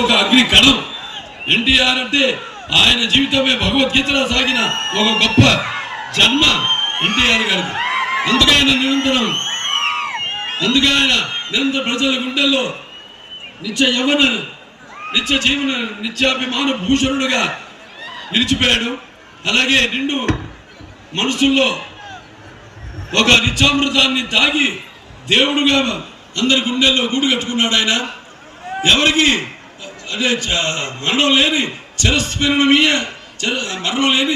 ఒక అగ్ని కణం. ఎన్టీఆర్ అంటే ఆయన జీవితమే భగవద్గీతలో సాగిన ఒక గొప్ప జన్మ ఎన్టీఆర్ గారికి. అందుకే ఆయన నిరంతరం ప్రజల గుండెల్లో నిత్య యవ్వన నిత్య జీవన నిత్యాభిమాన భూషణుడుగా నిలిచిపోయాడు. అలాగే నిండు మనసుల్లో ఒక నిత్యామృతాన్ని తాగి దేవుడుగా అందరి గుండెల్లో గూడు కట్టుకున్నాడు. ఆయన ఎవరికి అంటే మరణం లేని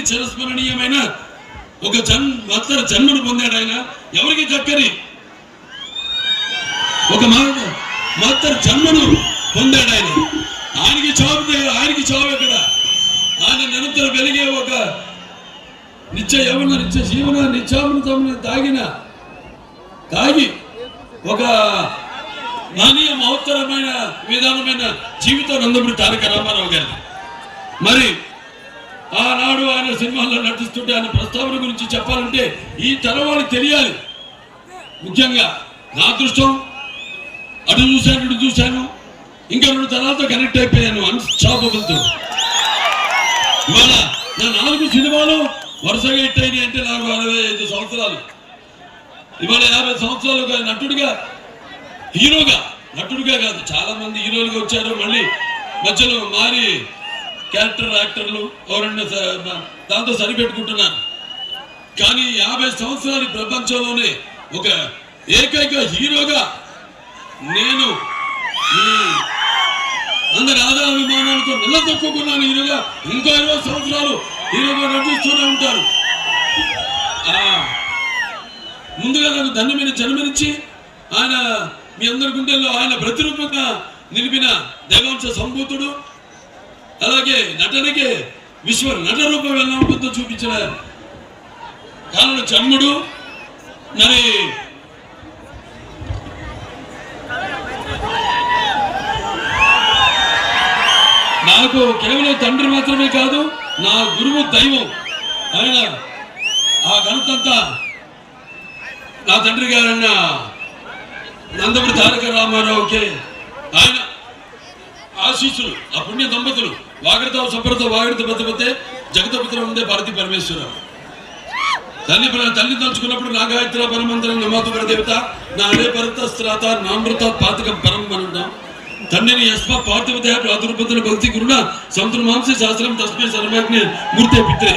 చిరస్మరణీయమైన ఒక జన్మను పొందాడు. ఆయన ఎవరికి దక్కని ఒక మాత్ర జన్మను పొందాడు. ఆయనకి చావు ఎక్కడ? ఆయన నిరంతరం వెలిగే ఒక నిత్య యవన నిత్య జీవన నిత్యామృతం తాగి ఒక మానీయ మహోత్తరమైన విధానమైన జీవితం నందమూరి తారక రామారావు గారి. మరి ఆనాడు ఆయన సినిమాల్లో నటిస్తుంటే ఆయన ప్రస్తావన గురించి చెప్పాలంటే ఈ తరం వాళ్ళకి తెలియాలి. ముఖ్యంగా నా అదృష్టం అటు చూశాను ఇంకా 2 తరాలతో కనెక్ట్ అయిపోయాను అన్స్టాపబుల్తో. ఇవాళ నా 4 సినిమాలు వరుసగా హిట్ అయినాయి అంటే నాకు 65 సంవత్సరాలు. ఇవాళ 50 సంవత్సరాలుగా నటుడుగా కాదు, చాలా మంది హీరోలుగా వచ్చారు. మళ్ళీ మధ్యలో మారి యాక్టర్లు ఎవరన్నా దాంతో సరిపెట్టుకుంటున్నారు. కానీ 50 సంవత్సరాల ప్రపంచంలోనే ఒక ఏకైక హీరోగా నేను అందరి ఆదరాభిమానాలతో నిలదొక్కున్నాను. హీరోగా ఇంకో 20 సంవత్సరాలు హీరోగా నటిస్తూనే ఉంటారు. ముందుగా నన్ను ధన్యమైన జన్మనిచ్చి ఆయన మీ అందరి గుండెల్లో ఆయన ప్రతిరూపంగా నిలిపిన దైవాంశ సంభూతుడు, అలాగే నటనకే విశ్వ నట రూపం ఎలా ఉంటుందో చూపించిన కారణ జన్ముడు. మరి నాకు కేవలం తండ్రి మాత్రమే కాదు, నా గురువు దైవం. ఆయన ఆ ఘనతంతా నా తండ్రి గారన్న నందమూరి తారక రామారావుకి ఆయన ఆశీస్సులు, ఆ పుణ్య దంపతులు వాగడత సఫరత వాగడత బతపతే జగతపుత్రం ఉందే భారతీ పరమేశ్వరరావు. తల్లి తలుచుకున్నప్పుడు నాగాయత్ర పరమంతరం నమాతు పరదేవత నా అనే పరతస్త్రాత నామృత పాతకం పరం అని ఉంటాం. తండ్రిని యస్మ పార్థివదేహ ప్రాతుర్పతుల భక్తి గురుణ సముద్ర మాంస శాస్త్రం తస్మే సర్వజ్ఞ మూర్తే పిత్రే.